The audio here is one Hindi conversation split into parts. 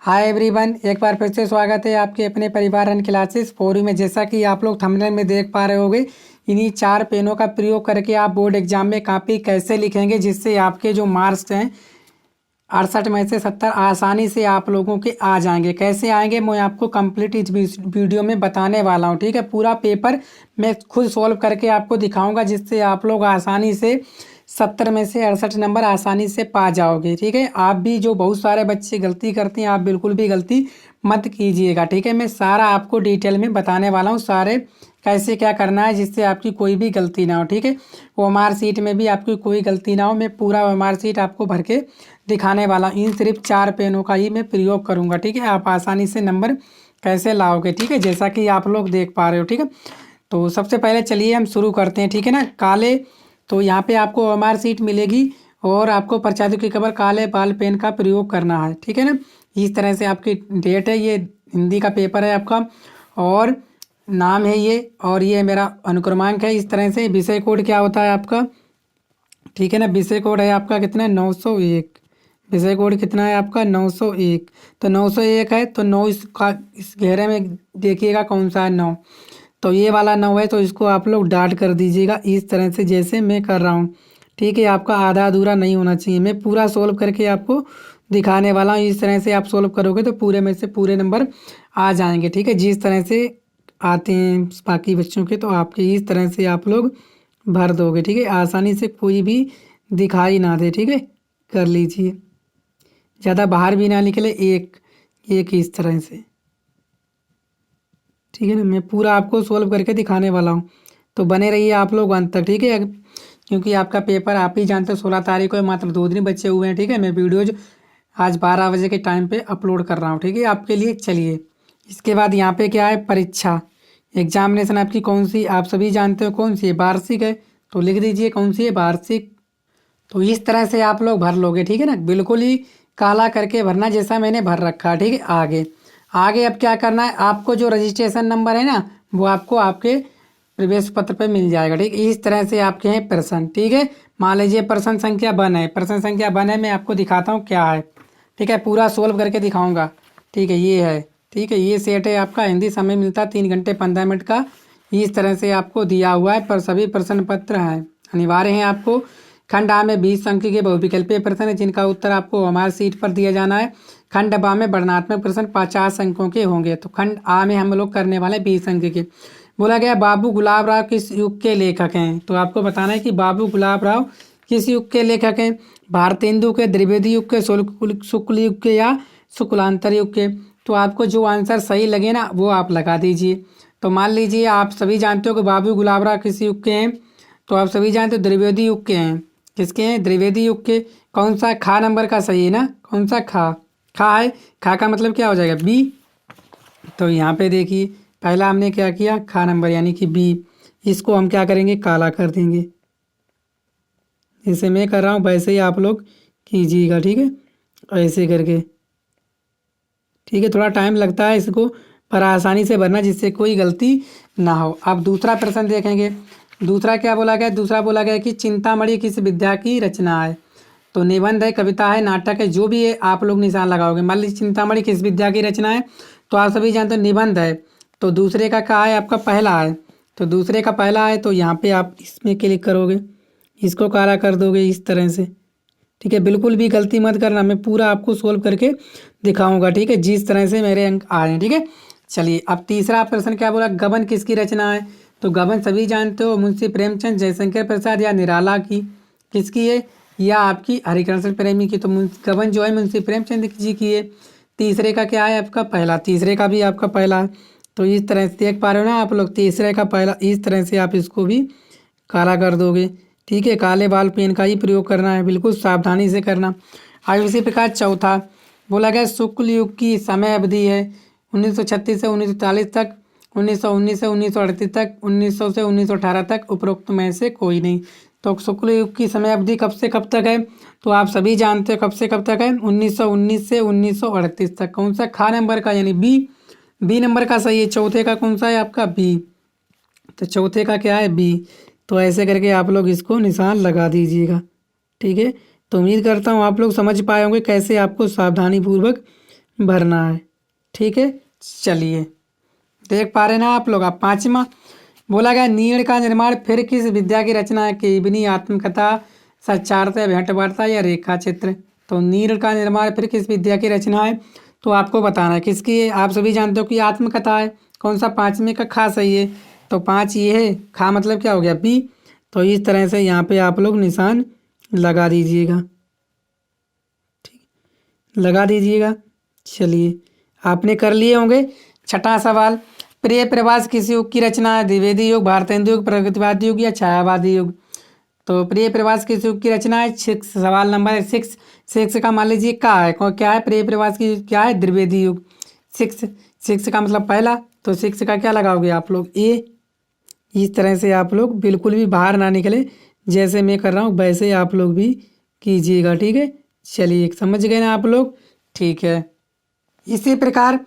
हाय एवरीवन, एक बार फिर से स्वागत है आपके अपने परिवार रन क्लासेस फोरी में। जैसा कि आप लोग थंबनेल में देख पा रहे होंगे, इन्हीं 4 पेनों का प्रयोग करके आप बोर्ड एग्जाम में कॉपी कैसे लिखेंगे जिससे आपके जो मार्क्स हैं 68 में से 70 आसानी से आप लोगों के आ जाएंगे। कैसे आएंगे मैं आपको कंप्लीट इस वीडियो में बताने वाला हूँ। ठीक है, पूरा पेपर मैं खुद सॉल्व करके आपको दिखाऊंगा जिससे आप लोग आसानी से 70 में से 68 नंबर आसानी से पा जाओगे। ठीक है, आप भी जो बहुत सारे बच्चे गलती करते हैं आप बिल्कुल भी गलती मत कीजिएगा। ठीक है, मैं सारा आपको डिटेल में बताने वाला हूँ, सारे कैसे क्या करना है जिससे आपकी कोई भी गलती ना हो। ठीक है, ओएमआर सीट में भी आपकी कोई गलती ना हो, मैं पूरा ओएमआर सीट आपको भर के दिखाने वाला हूँ। इन सिर्फ 4 पेनों का ही मैं प्रयोग करूँगा। ठीक है, आप आसानी से नंबर कैसे लाओगे। ठीक है, जैसा कि आप लोग देख पा रहे हो। ठीक है, तो सबसे पहले चलिए हम शुरू करते हैं। ठीक है ना, काले तो यहाँ पे आपको ओएमआर सीट मिलेगी और आपको प्रचारित की खबर काले बाल पेन का प्रयोग करना है। ठीक है ना, इस तरह से आपकी डेट है, ये हिंदी का पेपर है आपका और नाम है ये, और ये मेरा अनुक्रमांक है। इस तरह से विषय कोड क्या होता है आपका। ठीक है ना, विषय कोड है आपका कितना, 901। विषय कोड कितना है आपका, 901। तो 901 है तो 9 इसका इस घेरे में देखिएगा कौन सा है, 9। तो ये वाला 9 है तो इसको आप लोग डाट कर दीजिएगा इस तरह से जैसे मैं कर रहा हूँ। ठीक है, आपका आधा अधूरा नहीं होना चाहिए। मैं पूरा सोल्व करके आपको दिखाने वाला हूँ। इस तरह से आप सोल्व करोगे तो पूरे में से पूरे नंबर आ जाएंगे। ठीक है, जिस तरह से आते हैं बाकी बच्चों के तो आपके इस तरह से आप लोग भर दोगे। ठीक है, आसानी से कोई भी दिखाई ना दे। ठीक है, कर लीजिए, ज़्यादा बाहर भी ना निकले, एक एक इस तरह से। ठीक है ना, मैं पूरा आपको सोल्व करके दिखाने वाला हूँ, तो बने रहिए आप लोग अंत तक। ठीक है, क्योंकि आपका पेपर आप ही जानते हो 16 तारीख को मात्र 2 दिन बचे हुए हैं। ठीक है, मैं वीडियोज आज 12 बजे के टाइम पे अपलोड कर रहा हूँ। ठीक है, आपके लिए। चलिए, इसके बाद यहाँ पे क्या है, परीक्षा एग्जामिनेशन आपकी कौन सी, आप सभी जानते हो कौन सी है, वार्षिक है। तो लिख दीजिए कौन सी है, वार्षिक। तो इस तरह से आप लोग भर लोगे। ठीक है ना, बिल्कुल ही काला करके भरना जैसा मैंने भर रखा है। ठीक है, आगे आगे अब क्या करना है, आपको जो रजिस्ट्रेशन नंबर है ना वो आपको आपके प्रवेश पत्र पे मिल जाएगा। ठीक है, इस तरह से आपके हैं प्रश्न। ठीक है, मान लीजिए प्रश्न संख्या 1 है, प्रश्न संख्या 1 है, मैं आपको दिखाता हूँ क्या है। ठीक है, पूरा सोल्व करके दिखाऊंगा। ठीक है, ये है। ठीक है, ये सेट है आपका, हिंदी समय मिलता है 3 घंटे 15 मिनट का। इस तरह से आपको दिया हुआ है, पर सभी प्रश्न पत्र हैं अनिवार्य हैं आपको। खंड आ में 20 अंक के बहुविकल्पीय प्रश्न है जिनका उत्तर आपको हमारे सीट पर दिया जाना है। खंड बा में वर्णनात्मक प्रश्न 50 अंकों के होंगे। तो खंड आ में हम लोग करने वाले 20 अंक के। बोला गया बाबू गुलाब राव किस युग के लेखक हैं, तो आपको बताना है कि बाबू गुलाब राव किस युग के लेखक हैं, भारतेंदु के, द्विवेदी युग के, शुक्ल युग के या शुक्लांतर युग के। तो आपको जो आंसर सही लगे ना वो आप लगा दीजिए। तो मान लीजिए आप सभी जानते हो कि बाबू गुलाब राव किस युग के हैं, तो आप सभी जानते हो द्विवेदी युग के हैं। किसके हैं, द्विवेदी युग के। कौन सा, खा नंबर का सही है ना, कौन सा, खा। खा है, खा का मतलब क्या हो जाएगा, बी। तो यहाँ पे देखिए पहला हमने क्या किया, खा नंबर यानी कि बी। इसको हम क्या करेंगे, काला कर देंगे। जैसे मैं कर रहा हूँ वैसे ही आप लोग कीजिएगा। ठीक है, ऐसे करके। ठीक है, थोड़ा टाइम लगता है इसको, पर आसानी से भरना जिससे कोई गलती ना हो। अब दूसरा प्रश्न देखेंगे। दूसरा क्या बोला गया, दूसरा बोला गया कि चिंतामणि किस विद्या की रचना है। तो निबंध है, कविता है, नाटक है, जो भी है आप लोग निशान लगाओगे। मान लीजिए चिंतामणि किस विद्या की रचना है, तो आप सभी जानते हो निबंध है। तो दूसरे का क्या है, आपका पहला है। तो दूसरे का पहला है तो यहाँ पे आप इसमें क्लिक करोगे, इसको काला कर दोगे इस तरह से। ठीक है, बिल्कुल भी गलती मत करना, मैं पूरा आपको सोल्व करके दिखाऊंगा। ठीक है, जिस तरह से मेरे अंक आ रहे हैं। ठीक है, चलिए अब तीसरा प्रश्न क्या बोला, गबन किसकी रचना है। तो गबन सभी जानते हो मुंशी प्रेमचंद, जयशंकर प्रसाद या निराला की, किसकी है, या आपकी हरिकृष्ण प्रेमी की। तो गबन जो है मुंशी प्रेमचंद जी की है। तीसरे का क्या है आपका पहला, तीसरे का भी आपका पहला है। तो इस तरह से देख पा रहे हो ना आप लोग, तीसरे का पहला, इस तरह से आप इसको भी काला कर दोगे। ठीक है, काले बाल पेन का ही प्रयोग करना है, बिल्कुल सावधानी से करना। अब इसी प्रकार चौथा बोला गया शुक्ल युग की समय अवधि है 1936 से 1940 तक, 1919 से 1938 तक, 1900 से 1918 तक, उपरोक्त में से कोई नहीं। तो शुक्ल युग की समय अवधि कब से कब तक है, तो आप सभी जानते हो कब से कब तक है, 1919 से 1938 तक। कौन सा, खा नंबर का यानी बी, बी नंबर का सही है। चौथे का कौन सा है आपका, बी। तो चौथे का क्या है, बी। तो ऐसे करके आप लोग इसको निशान लगा दीजिएगा। ठीक है, तो उम्मीद करता हूँ आप लोग समझ पाए होंगे कैसे आपको सावधानी पूर्वक भरना है। ठीक है, चलिए देख पा रहे ना आप लोग। अब पाँचवा बोला गया, नीड़ का निर्माण फिर किस विद्या की रचना है? केवनी, आत्मकथा, सच्चारता, भेंटवार्ता या रेखा चित्र। तो नीड़ का निर्माण फिर किस विद्या की रचना है? तो आपको बताना है किसकी है। आप सभी जानते हो कि आत्मकथा है। कौन सा? पाँचवें का खा सही है। तो 5 ये है, खा मतलब क्या हो गया? बी। तो इस तरह से यहाँ पे आप लोग निशान लगा दीजिएगा, लगा दीजिएगा। चलिए आपने कर लिए होंगे। छठा सवाल, प्रिय प्रवास किस युग की रचना है? द्विवेदी युग, भारतेंदु युग, प्रगतिवादी युग या छायावादी युग। तो प्रिय प्रवास किस युग की रचना है? सवाल नंबर 6। 6 का मान लीजिए का है, क्या है? प्रिय प्रवास की क्या है? द्विवेदी युग। 6, 6 का मतलब पहला, तो 6 का क्या लगाओगे आप लोग? ए। इस तरह से आप लोग बिल्कुल भी बाहर ना निकले, जैसे मैं कर रहा हूँ वैसे आप लोग भी कीजिएगा। ठीक है, चलिए समझ गए ना आप लोग? ठीक है। इसी प्रकार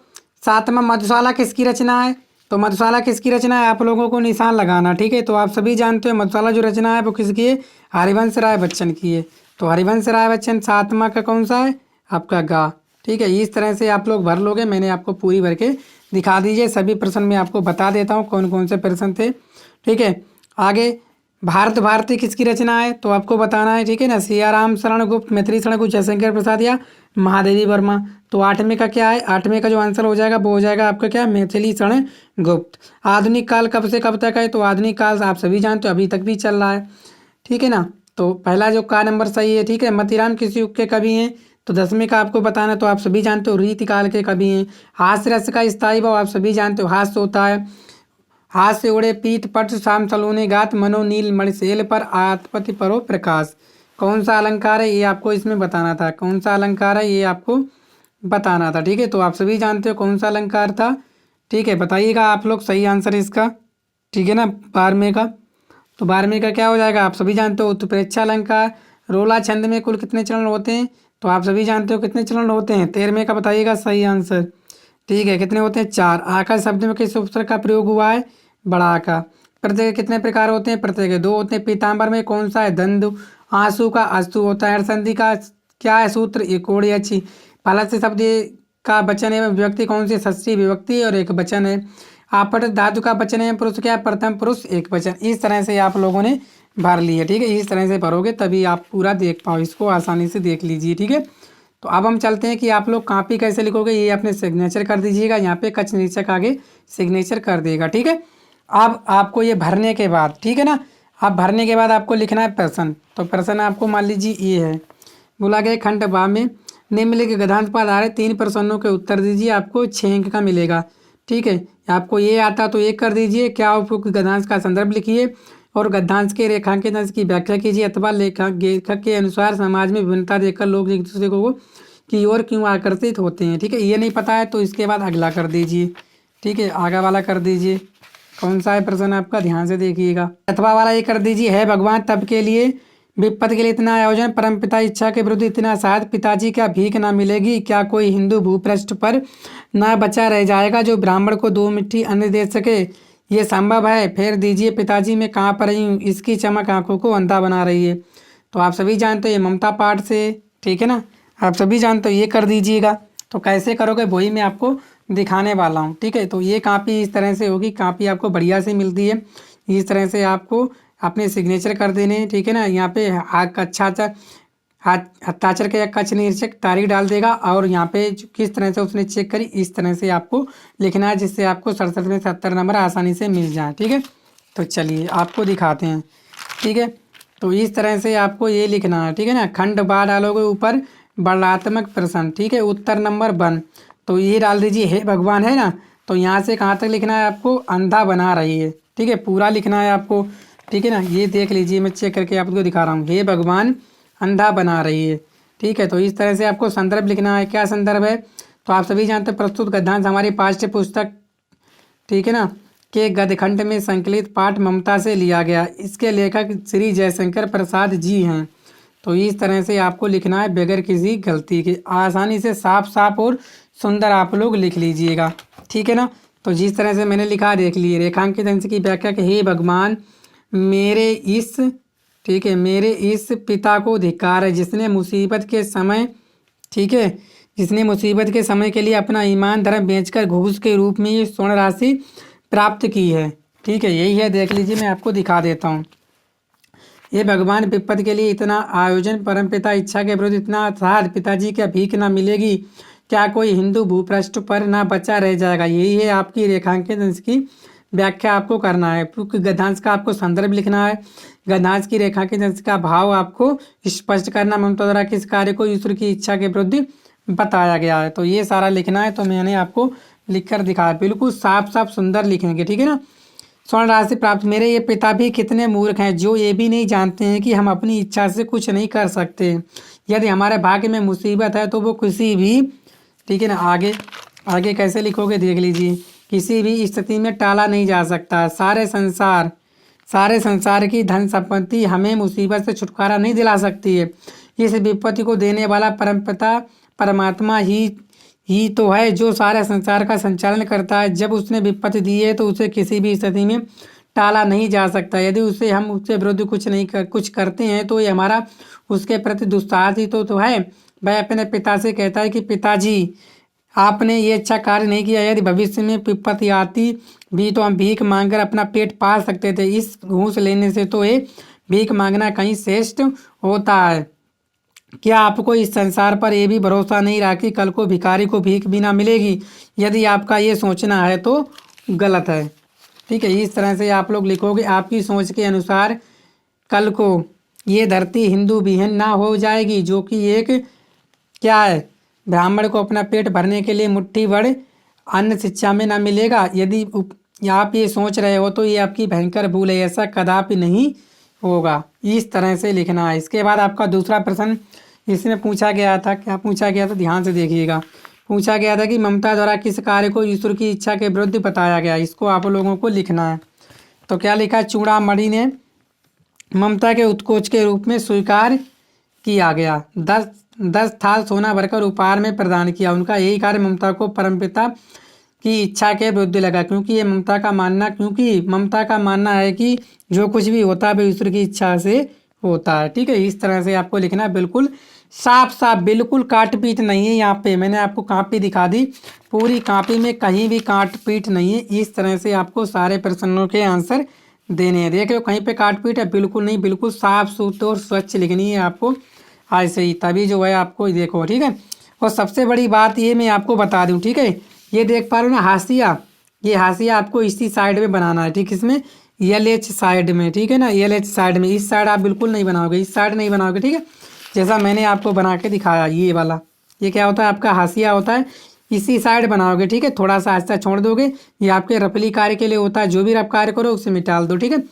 7वां, मधुशाला किसकी रचना है? तो मधुशाला किसकी रचना है? आप लोगों को निशान लगाना। ठीक है, तो आप सभी जानते हो मधुशाला जो रचना है वो किसकी है? हरिवंश राय बच्चन की है। तो हरिवंश राय बच्चन 7वां का कौन सा है? आपका गा। ठीक है, इस तरह से आप लोग भर लोगे। मैंने आपको पूरी भर के दिखा दीजिए। सभी प्रश्न मैं आपको बता देता हूँ कौन कौन से प्रश्न थे। ठीक है, आगे भारत भारती किसकी रचना है? तो आपको बताना है। ठीक है ना, सियाराम शरण गुप्त, मैथिली शरण गुप्त, जयशंकर प्रसाद या महादेवी वर्मा। तो 8वें का क्या है? 8वें का जो आंसर हो जाएगा वो हो जाएगा आपका क्या? मैथिली शरण गुप्त। आधुनिक काल कब से कब तक है? तो आधुनिक काल आप सभी जानते हो अभी तक भी चल रहा है। ठीक है ना, तो पहला जो का नंबर सही है। ठीक है, मतीराम किस युग के कवि हैं? तो 10वें का आपको बताना, तो आप सभी जानते हो रीतिकाल के कवि हैं। हास्य रस का स्थायी भाव आप सभी जानते हो हास्य होता है। हाथ से उड़े पीत पट शाम सलूने गात मनो नील मणिशैल पर आतपति परो प्रकाश। कौन सा अलंकार है ये आपको इसमें बताना था। कौन सा अलंकार है ये आपको बताना था। ठीक है, तो आप सभी जानते हो कौन सा अलंकार था। ठीक है, बताइएगा आप लोग सही आंसर इसका। ठीक है ना, 12वें का। तो 12वें का क्या हो जाएगा? आप सभी जानते हो उत्प्रेक्षा अलंकार। रोला छंद में कुल कितने चरण होते हैं? तो आप सभी जानते हो कितने चरण होते हैं। 13वें का बताइएगा सही आंसर। ठीक है, कितने होते हैं? 4। आकार शब्द में किस उपसर्ग का प्रयोग हुआ है? बड़ा आकार। प्रत्यय के कितने प्रकार होते हैं? प्रत्यय के 2 होते हैं। पीताम्बर में कौन सा है? दंदु। आंसू का अस्तु होता है। संधि का क्या है सूत्र? एकोड़ या ची। फलत से शब्द का वचन एवं विभक्ति कौन सी? षष्ठी विभक्ति और एक वचन है। आपट धातु का वचन एवं पुरुष क्या है? प्रथम पुरुष एक वचन। इस तरह से आप लोगों ने भर लिया। ठीक है, इस तरह से भरोगे तभी आप पूरा देख पाओ। इसको आसानी से देख लीजिए। ठीक है, तो अब हम चलते हैं कि आप लोग कॉपी कैसे लिखोगे। ये अपने सिग्नेचर कर दीजिएगा। यहाँ पे कच्छ निरीक्षक आगे सिग्नेचर कर देगा। ठीक है, अब आपको ये भरने के बाद, ठीक है ना, अब भरने के बाद आपको लिखना है प्रश्न। तो प्रश्न आपको मान लीजिए ये है। बोला गया खंड बा में निम्नलिखित गद्यांश पर आधारित 3 प्रश्नों के उत्तर दीजिए। आपको 6 अंक का मिलेगा। ठीक है, आपको ये आता तो 1 कर दीजिए। क्या उपयुक्त गद्यांश का संदर्भ लिखिए और गद्यांश के रेखांकित अंश की व्याख्या कीजिए अथवा लेखक के अनुसार समाज में विभिन्नता देखकर लोग एक दूसरे को की ओर क्यों आकर्षित होते हैं। ठीक है, ये नहीं पता है तो इसके बाद अगला कर दीजिए। ठीक है, आगे वाला कर दीजिए। कौन सा है प्रश्न आपका? ध्यान से देखिएगा। अथवा वाला ये कर दीजिए। है भगवान तब के लिए विपत्ति के लिए इतना आयोजन, परमपिता इच्छा के विरुद्ध इतना साथ, पिताजी क्या भीख ना मिलेगी, क्या कोई हिंदू भूपृष्ठ पर ना बचा रह जाएगा जो ब्राह्मण को 2 मुट्ठी अन्न दे सके, ये संभव है। फेर दीजिए पिताजी मैं कहाँ पर रही हूँ, इसकी चमक आंखों को अंधा बना रही है। तो आप सभी जानते हो ये ममता पाठ से। ठीक है ना, आप सभी जानते हो ये कर दीजिएगा। तो कैसे करोगे वही मैं आपको दिखाने वाला हूँ। ठीक है, तो ये कापी इस तरह से होगी। कापी आपको बढ़िया से मिलती है। इस तरह से आपको अपने सिग्नेचर कर देने हैं। ठीक है ना, यहाँ पे हाथ अच्छा हाथ हस्ताक्षर के कच्छ निरीक्षक तारीख डाल देगा और यहाँ पे किस तरह से उसने चेक करी इस तरह से आपको लिखना है, जिससे आपको 67 में 70 नंबर आसानी से मिल जाए। ठीक है, तो चलिए आपको दिखाते हैं। ठीक है, तो इस तरह से आपको ये लिखना है। ठीक है ना, खंड बा डालोगे ऊपर वर्णात्मक प्रश्न। ठीक है, उत्तर नंबर 1 तो ये डाल दीजिए। हे भगवान है ना, तो यहाँ से कहाँ तक लिखना है आपको? अंधा बना रही है। ठीक है, पूरा लिखना है आपको। ठीक है ना, ये देख लीजिए मैं चेक करके आपको दिखा रहा हूँ। हे भगवान अंधा बना रही है। ठीक है, तो इस तरह से आपको संदर्भ लिखना है। क्या संदर्भ है? तो आप सभी जानते हैं प्रस्तुत गद्यांश हमारी पाठ्य पुस्तक, ठीक है ना, के गद्यखंड में संकलित पाठ ममता से लिया गया। इसके लेखक श्री जयशंकर प्रसाद जी हैं। तो इस तरह से आपको लिखना है बगैर किसी गलती के। आसानी से साफ साफ और सुंदर आप लोग लिख लीजिएगा। ठीक है ना, तो जिस तरह से मैंने लिखा देख लिए। रेखांकित अंश की व्याख्या के हे भगवान मेरे इस, ठीक है, मेरे इस पिता को धिक्कार है जिसने मुसीबत के समय, ठीक है, जिसने मुसीबत के समय के लिए अपना ईमान धर्म बेचकर घूस के रूप में ये स्वर्ण राशि प्राप्त की है। ठीक है, यही है, देख लीजिए, मैं आपको दिखा देता हूँ। ये भगवान विपत्ति के लिए इतना आयोजन, परमपिता इच्छा के विरुद्ध इतना अर्थात पिताजी क्या भीख ना मिलेगी, क्या कोई हिंदू भूपृष्ठ पर ना बचा रह जाएगा। यही है आपकी रेखांकित अंश की व्याख्या आपको करना है, क्योंकि गद्यांश का आपको संदर्भ लिखना है, गद्यांश की रेखांकित अंश का भाव आपको स्पष्ट करना, ममता द्वारा किस कार्य को ईश्वर की इच्छा के विरुद्ध बताया गया है, तो ये सारा लिखना है। तो मैंने आपको लिख कर दिखाया, बिल्कुल साफ साफ सुंदर लिखेंगे, ठीक है ना। स्वर्ण राशि प्राप्त, मेरे ये पिता भी कितने मूर्ख हैं जो ये भी नहीं जानते हैं कि हम अपनी इच्छा से कुछ नहीं कर सकते। यदि हमारे भाग्य में मुसीबत है तो वो किसी भी, ठीक है ना, आगे आगे कैसे लिखोगे देख लीजिए, किसी भी स्थिति में टाला नहीं जा सकता। सारे संसार की धन संपत्ति हमें मुसीबत से छुटकारा नहीं दिला सकती है। इस विपत्ति को देने वाला परमपिता परमात्मा ही तो है जो सारे संसार का संचालन करता है। जब उसने विपत्ति दी है तो उसे किसी भी स्थिति में टाला नहीं जा सकता। यदि हम उसके विरुद्ध कुछ करते हैं तो ये हमारा उसके प्रति दुस्साहस ही तो है। वह अपने पिता से कहता है कि पिताजी, आपने ये अच्छा कार्य नहीं किया। यदि भविष्य में विपत्ति आती भी तो हम भीख मांगकर अपना पेट पाल सकते थे। इस घूस लेने से तो ये भीख मांगना कहीं श्रेष्ठ होता है। क्या आपको इस संसार पर यह भी भरोसा नहीं रहा कि कल को भिखारी को भीख भी ना मिलेगी? यदि आपका ये सोचना है तो गलत है। ठीक है, इस तरह से आप लोग लिखोगे। आपकी सोच के अनुसार कल को ये धरती हिंदू विहीन ना हो जाएगी, जो कि एक क्या है, ब्राह्मण को अपना पेट भरने के लिए मुट्ठी भर अन्न शिक्षा में ना मिलेगा। यदि आप ये सोच रहे हो तो ये आपकी भयंकर भूल है, ऐसा कदापि नहीं होगा। इस तरह से लिखना है। इसके बाद आपका दूसरा प्रश्न इसमें पूछा गया था, क्या पूछा गया था, ध्यान से देखिएगा। पूछा गया था कि ममता द्वारा किस कार्य को ईश्वर की इच्छा के विरुद्ध बताया गया, इसको आप लोगों को लिखना है। तो क्या लिखा, चूड़ामणि ने ममता के उत्कोच के रूप में स्वीकार किया गया। 10 थाल सोना भरकर उपहार में प्रदान किया। उनका यही कार्य ममता को परमपिता की इच्छा के विरुद्ध लगा, क्योंकि ममता का मानना है कि जो कुछ भी होता है वो ईश्वर की इच्छा से होता है। ठीक है, इस तरह से आपको लिखना है, बिल्कुल साफ साफ, बिल्कुल काट पीट नहीं है। यहाँ पे मैंने आपको कॉपी दिखा दी, पूरी कॉपी में कहीं भी काट पीट नहीं है। इस तरह से आपको सारे प्रश्नों के आंसर देने हैं। देख लो, कहीं पे काट पीट है? बिल्कुल नहीं, बिल्कुल साफ सुथरा और स्वच्छ लिखनी है आपको ऐसे ही, तभी जो है आपको देखो। ठीक है, और सबसे बड़ी बात ये मैं आपको बता दूं, ठीक है, ये देख पा रहे हो ना हाशिया, ये हाशिया आपको इसी साइड में बनाना है। ठीक, इसमें LH साइड में, ठीक है ना, LH साइड में। इस साइड आप बिल्कुल नहीं बनाओगे, इस साइड नहीं बनाओगे। ठीक है, जैसा मैंने आपको बना के दिखाया, ये वाला, ये क्या होता है, आपका हाशिया होता है, इसी साइड बनाओगे। ठीक है, थोड़ा सा आस्ता छोड़ दोगे, ये आपके रफली कार्य के लिए होता है। जो भी आप कार्य करो उसे मिटाल दो। ठीक है,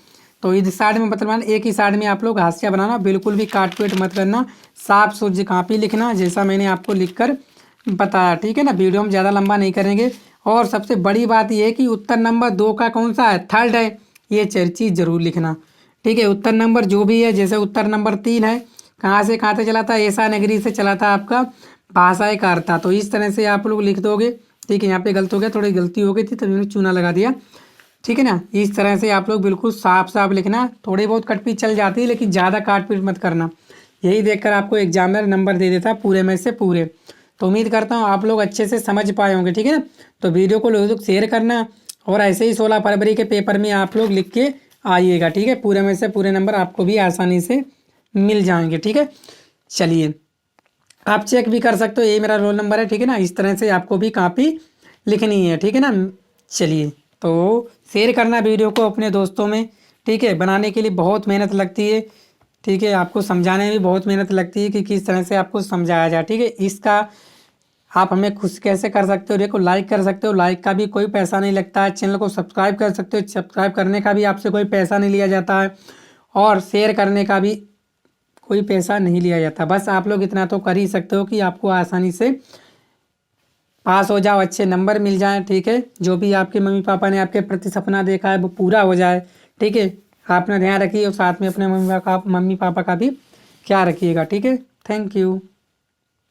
तो इस साइड में मतलब एक ही साइड में आप लोग हाशिया बनाना, बिल्कुल भी काट पीट मत करना, साफ सूझ कॉपी लिखना जैसा मैंने आपको लिखकर बताया। ठीक है ना, वीडियो हम ज़्यादा लंबा नहीं करेंगे। और सबसे बड़ी बात यह है कि उत्तर नंबर 2 का कौन सा है, थर्ड है, ये चीज़ जरूर लिखना। ठीक है, उत्तर नंबर जो भी है, जैसे उत्तर नंबर 3 है, कहाँ से कहाँ तक चला था, ऐसा नगरी से चला था आपका भाषाई कार्ता। तो इस तरह से आप लोग लिख दोगे। ठीक है, यहाँ पे गलत हो गया, थोड़ी गलती हो गई थी तो मैंने चूना लगा दिया। ठीक है ना, इस तरह से आप लोग बिल्कुल साफ साफ लिखना। थोड़ी बहुत कटपीट चल जाती है, लेकिन ज़्यादा काटपीट मत करना। यही देखकर आपको एग्जामिनर नंबर दे देता पूरे में से पूरे। तो उम्मीद करता हूँ आप लोग अच्छे से समझ पाए होंगे। ठीक है ना, तो वीडियो को लोग शेयर करना, और ऐसे ही 16 फरवरी के पेपर में आप लोग लिख के आइएगा। ठीक है, पूरे में से पूरे नंबर आपको भी आसानी से मिल जाएंगे। ठीक है, चलिए आप चेक भी कर सकते हो, ये मेरा रोल नंबर है। ठीक है ना, इस तरह से आपको भी कॉपी लिखनी है। ठीक है ना, चलिए, तो शेयर करना वीडियो को अपने दोस्तों में। ठीक है, बनाने के लिए बहुत मेहनत लगती है। ठीक है, आपको समझाने में भी बहुत मेहनत लगती है कि किस तरह से आपको समझाया जाए। ठीक है, इसका आप हमें खुश कैसे कर सकते हो, देखो लाइक कर सकते हो, लाइक का भी कोई पैसा नहीं लगता है। चैनल को सब्सक्राइब कर सकते हो, सब्सक्राइब करने का भी आपसे कोई पैसा नहीं लिया जाता है, और शेयर करने का भी कोई पैसा नहीं लिया जाता। बस आप लोग इतना तो कर ही सकते हो कि आपको आसानी से पास हो जाओ, अच्छे नंबर मिल जाए। ठीक है, जो भी आपके मम्मी पापा ने आपके प्रति सपना देखा है वो पूरा हो जाए। ठीक है, आप अपना ध्यान रखिए और साथ में अपने मम्मी पापा का भी ख्याल रखिएगा। ठीक है, थैंक यू।